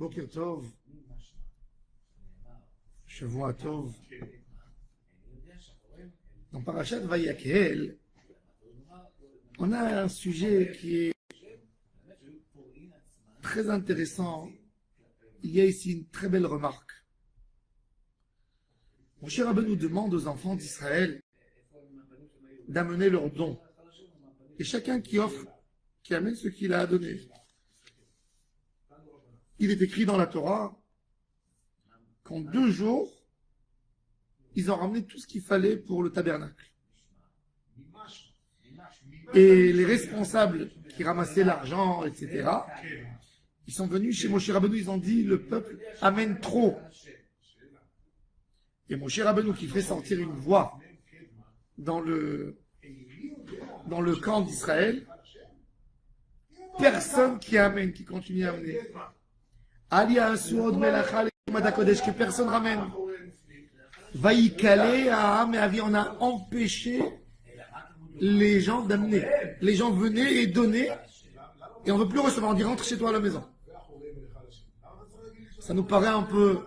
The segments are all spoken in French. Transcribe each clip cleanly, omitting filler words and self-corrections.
Boker Tov, Shavua Tov. Dans Parashat Vayakhel, on a un sujet qui est très intéressant. Il y a ici une très belle remarque. Moshe Rabbeinu nous demande aux enfants d'Israël d'amener leurs dons. Et chacun qui offre, qui amène ce qu'il a à donner. Il est écrit dans la Torah qu'en 2 jours, ils ont ramené tout ce qu'il fallait pour le tabernacle. Et les responsables qui ramassaient l'argent, etc., ils sont venus chez Moshe Rabbeinu, ils ont dit, le peuple amène trop. Et Moshe Rabbeinu qui fait sortir une voix dans le camp d'Israël, personne qui amène, qui continue à amener. Que personne ramène. Vaïkale, Aham et Avi, on a empêché les gens d'amener. Les gens venaient et donnaient, et on ne veut plus recevoir. On dit rentre chez toi à la maison. Ça nous paraît un peu...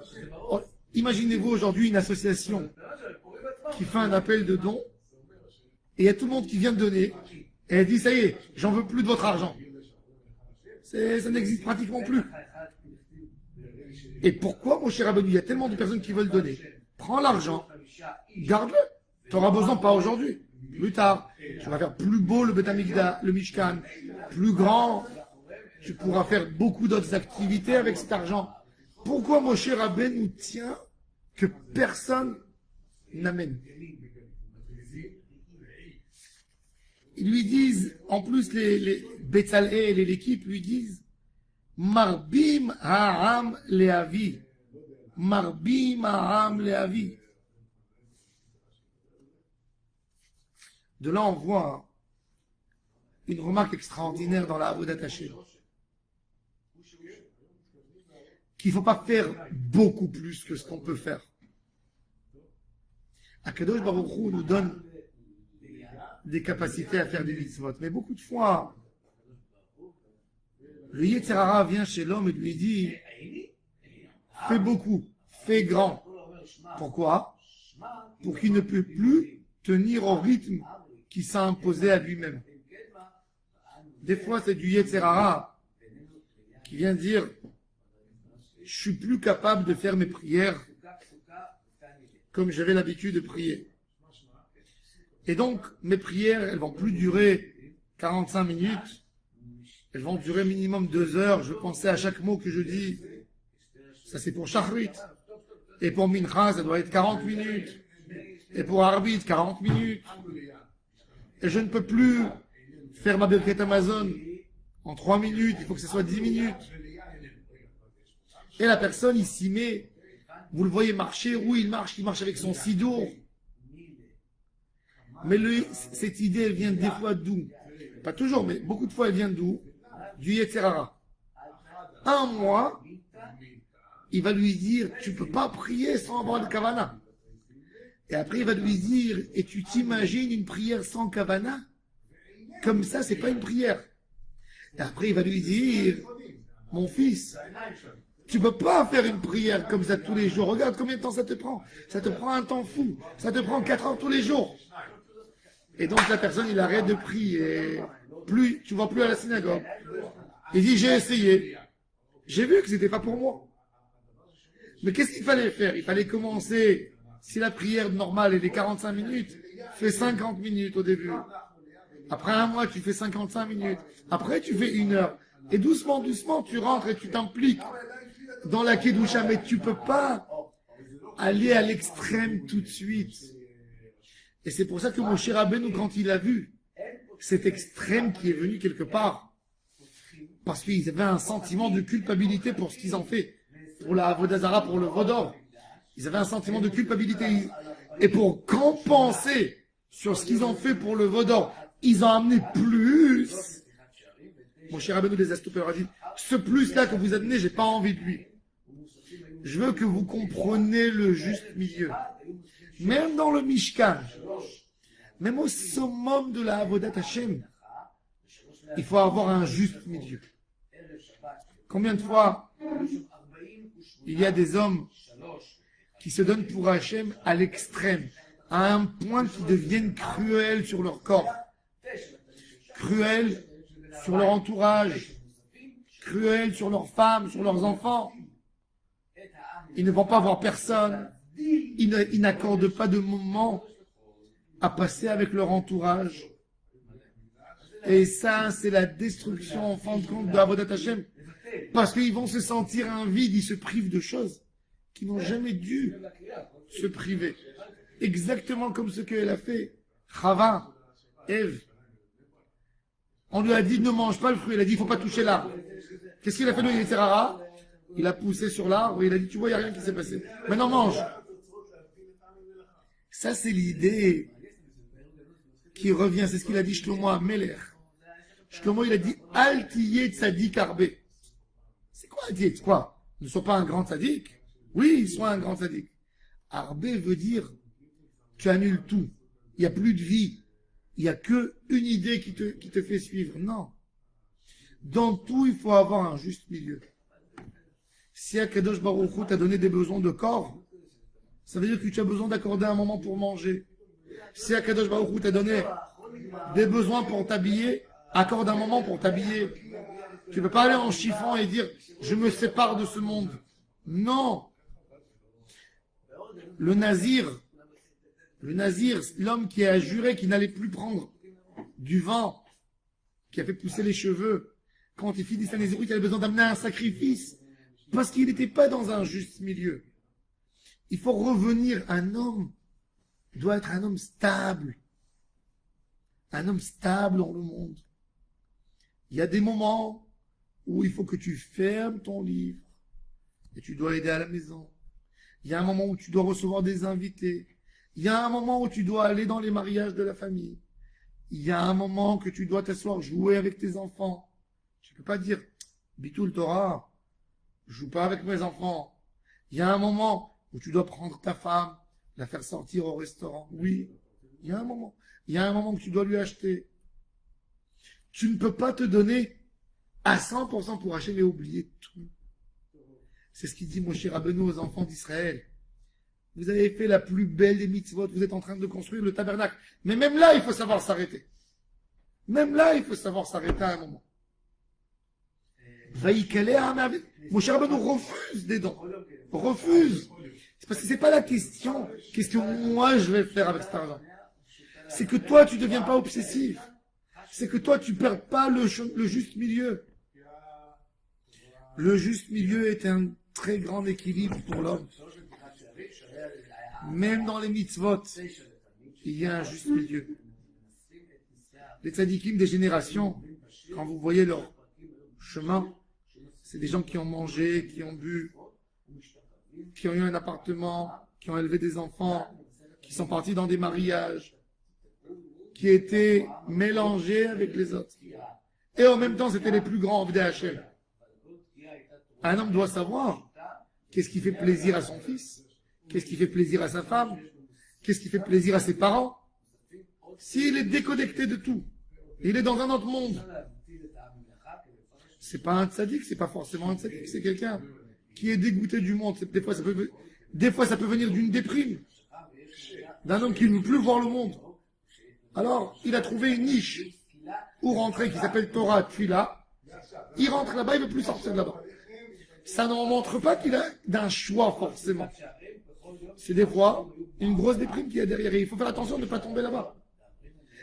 Imaginez-vous aujourd'hui une association qui fait un appel de dons, et il y a tout le monde qui vient de donner, et elle dit ça y est, j'en veux plus de votre argent. Ça n'existe pratiquement plus. Et pourquoi, mon cher Rabbeinu, il y a tellement de personnes qui veulent donner? Prends l'argent, garde-le. Tu n'auras besoin pas aujourd'hui, plus tard. Tu vas faire plus beau le Beth Amikdash, le Mishkan, plus grand. Tu pourras faire beaucoup d'autres activités avec cet argent. Pourquoi Moshe Rabbeinu tient que personne n'amène? Ils lui disent, en plus les Betzalel et l'équipe lui disent, Marbim ha'am le'avi. Marbim ha'am le'avi. De là, on voit une remarque extraordinaire dans la Avodat Hashem. Qu'il ne faut pas faire beaucoup plus que ce qu'on peut faire. Akadosh Baruch Hu nous donne des capacités à faire des mitzvot. Mais beaucoup de fois, le Yetzer Hara vient chez l'homme et lui dit « Fais beaucoup, fais grand. » Pourquoi? Pour qu'il ne peut plus tenir au rythme qui s'est imposé à lui-même. Des fois, c'est du Yetzer Hara qui vient dire « Je suis plus capable de faire mes prières comme j'avais l'habitude de prier. » Et donc, mes prières, elles vont plus durer 45 minutes. Elles vont durer minimum 2 heures. Je pensais à chaque mot que je dis. Ça, c'est pour Shachrit. Et pour Mincha, ça doit être 40 minutes. Et pour Arbit, 40 minutes. Et je ne peux plus faire ma Birkat Amazon en 3 minutes. Il faut que ce soit 10 minutes. Et la personne, il s'y met. Vous le voyez marcher. Où il marche avec son sidour. Mais cette idée, elle vient des fois d'où? Pas toujours, mais beaucoup de fois, elle vient d'où? Du Yetzer Hara. Un mois, il va lui dire, tu ne peux pas prier sans avoir le Kavana. Et après, il va lui dire, et tu t'imagines une prière sans Kavana? Comme ça, c'est pas une prière. Et après, il va lui dire, mon fils, tu ne peux pas faire une prière comme ça tous les jours. Regarde combien de temps ça te prend. Ça te prend un temps fou. Ça te prend 4 heures tous les jours. Et donc la personne, il arrête de prier. Tu ne vas plus à la synagogue. Il dit, j'ai essayé. J'ai vu que ce n'était pas pour moi. Mais qu'est-ce qu'il fallait faire? Il fallait commencer, si la prière normale est 45 minutes, fais 50 minutes au début. Après un mois, tu fais 55 minutes. Après, tu fais 1 heure. Et doucement, doucement, tu rentres et tu t'impliques dans la Kedusha. Mais tu ne peux pas aller à l'extrême tout de suite. Et c'est pour ça que Moshe Rabbeinu, quand il a vu cet extrême qui est venu quelque part, parce qu'ils avaient un sentiment de culpabilité pour ce qu'ils ont fait, pour la Avodah Zara, pour le Vodor, ils avaient un sentiment de culpabilité. Et pour compenser sur ce qu'ils ont fait pour le Vodor, ils ont amené plus. Moshe Rabbeinu les a stoppés, leur a dit, ce plus-là que vous amenez, j'ai pas envie de lui. Je veux que vous compreniez le juste milieu. Même dans le Mishkan, même au summum de la Avodat Hashem, il faut avoir un juste milieu. Combien de fois Il y a des hommes qui se donnent pour Hachem à l'extrême, à un point qu'ils deviennent cruels sur leur corps, cruels sur leur entourage, cruels sur leurs femmes, sur leurs enfants. Ils ne vont pas voir personne. Ils n'accordent pas de moment à passer avec leur entourage. Et ça, c'est la destruction, en fin de compte, de Avodat Hashem. Parce qu'ils vont se sentir un vide, ils se privent de choses qui n'ont jamais dû se priver. Exactement comme ce qu'elle a fait. Chava, Ève. On lui a dit ne mange pas le fruit. Il a dit il ne faut pas toucher l'arbre. Qu'est-ce qu'il a fait le Yetzer Hara? Il a poussé sur l'arbre et il a dit tu vois, il n'y a rien qui s'est passé. Maintenant mange. Ça, c'est l'idée qui revient. C'est ce qu'il a dit Shlomo Ameler. Shlomo, il a dit Al tiyeh tzadik arbé. C'est quoi Al tiyeh? Quoi? Ne sois pas un grand tzaddik? Oui, sois un grand tzaddik. Arbé veut dire tu annules tout. Il n'y a plus de vie. Il n'y a qu'une idée qui te fait suivre. Non. Dans tout, il faut avoir un juste milieu. Si Akadosh Baruch Hu t'a donné des besoins de corps, ça veut dire que tu as besoin d'accorder un moment pour manger. Si Akadosh Baruch Hu t'a donné des besoins pour t'habiller, accorde un moment pour t'habiller. Tu ne peux pas aller en chiffon et dire je me sépare de ce monde. Non. Le nazir, l'homme qui a juré qu'il n'allait plus prendre du vin, qui a fait pousser les cheveux, quand il finit sa naziroute, il avait besoin d'amener un sacrifice, parce qu'il n'était pas dans un juste milieu. Il faut revenir, un homme doit être un homme stable dans le monde. Il y a des moments où il faut que tu fermes ton livre, et tu dois aider à la maison. Il y a un moment où tu dois recevoir des invités. Il y a un moment où tu dois aller dans les mariages de la famille. Il y a un moment que tu dois t'asseoir, jouer avec tes enfants. Tu ne peux pas dire, Bitoul Torah, je joue pas avec mes enfants. Il y a un moment où tu dois prendre ta femme, la faire sortir au restaurant. Oui, il y a un moment. Il y a un moment que tu dois lui acheter. Tu ne peux pas te donner à 100% pour acheter et oublier tout. C'est ce qu'il dit Moshe Rabbeinu aux enfants d'Israël. Vous avez fait la plus belle des mitzvot, vous êtes en train de construire le tabernacle. Mais même là, il faut savoir s'arrêter. Même là, il faut savoir s'arrêter à un moment. Moshe Rabbeinu refuse des dons. Refuse. C'est parce que c'est pas la question. Qu'est-ce que moi je vais faire avec cet argent? C'est que toi, tu ne deviens pas obsessif. C'est que toi, tu ne perds pas le juste milieu. Le juste milieu est un très grand équilibre pour l'homme. Même dans les mitzvot, il y a un juste milieu. Les tzadikim des générations, quand vous voyez leur chemin, c'est des gens qui ont mangé, qui ont bu, qui ont eu un appartement, qui ont élevé des enfants, qui sont partis dans des mariages, qui étaient mélangés avec les autres. Et en même temps, c'était les plus grands VDHL. Un homme doit savoir qu'est-ce qui fait plaisir à son fils, qu'est-ce qui fait plaisir à sa femme, qu'est-ce qui fait plaisir à ses parents. S'il est déconnecté de tout, il est dans un autre monde. C'est pas un tzaddik, c'est pas forcément un tzaddik, c'est quelqu'un qui est dégoûté du monde. Des fois, ça peut venir d'une déprime, d'un homme qui ne veut plus voir le monde. Alors, il a trouvé une niche où rentrer qui s'appelle Torah Tfila. Il rentre là-bas, il ne veut plus sortir de là-bas. Ça ne montre pas qu'il a d'un choix forcément. C'est des fois une grosse déprime qu'il y a derrière. Et il faut faire attention de ne pas tomber là-bas.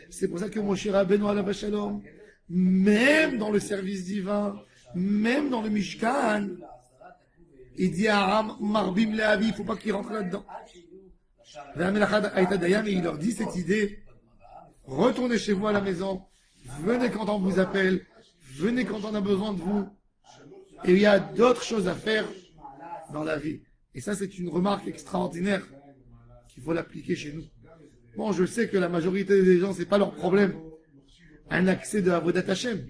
C'est pour ça que Moshe Rabbeinu alav shalom, même dans le service divin, même dans le Mishkan, il dit à Aram, Marbim Leavi, il ne faut pas qu'il rentre là-dedans. Et il leur dit cette idée, retournez chez vous à la maison, venez quand on vous appelle, venez quand on a besoin de vous. Et il y a d'autres choses à faire dans la vie. Et ça, c'est une remarque extraordinaire qu'il faut l'appliquer chez nous. Bon, je sais que la majorité des gens, c'est pas leur problème. Un accès de Avodat Hashem.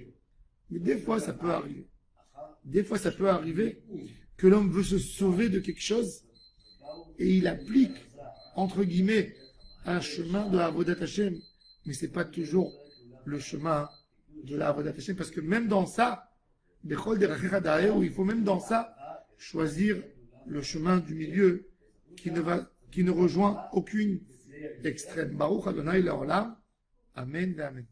Mais des fois, ça peut arriver. Des fois, ça peut arriver que l'homme veut se sauver de quelque chose et il applique, entre guillemets, un chemin de Avodat Hashem. Mais c'est pas toujours le chemin de la Avodat Hashem, parce que même dans ça, il faut même dans ça choisir le chemin du milieu qui ne rejoint aucune extrême. Baruch Adonai Leolam. Amen, amen.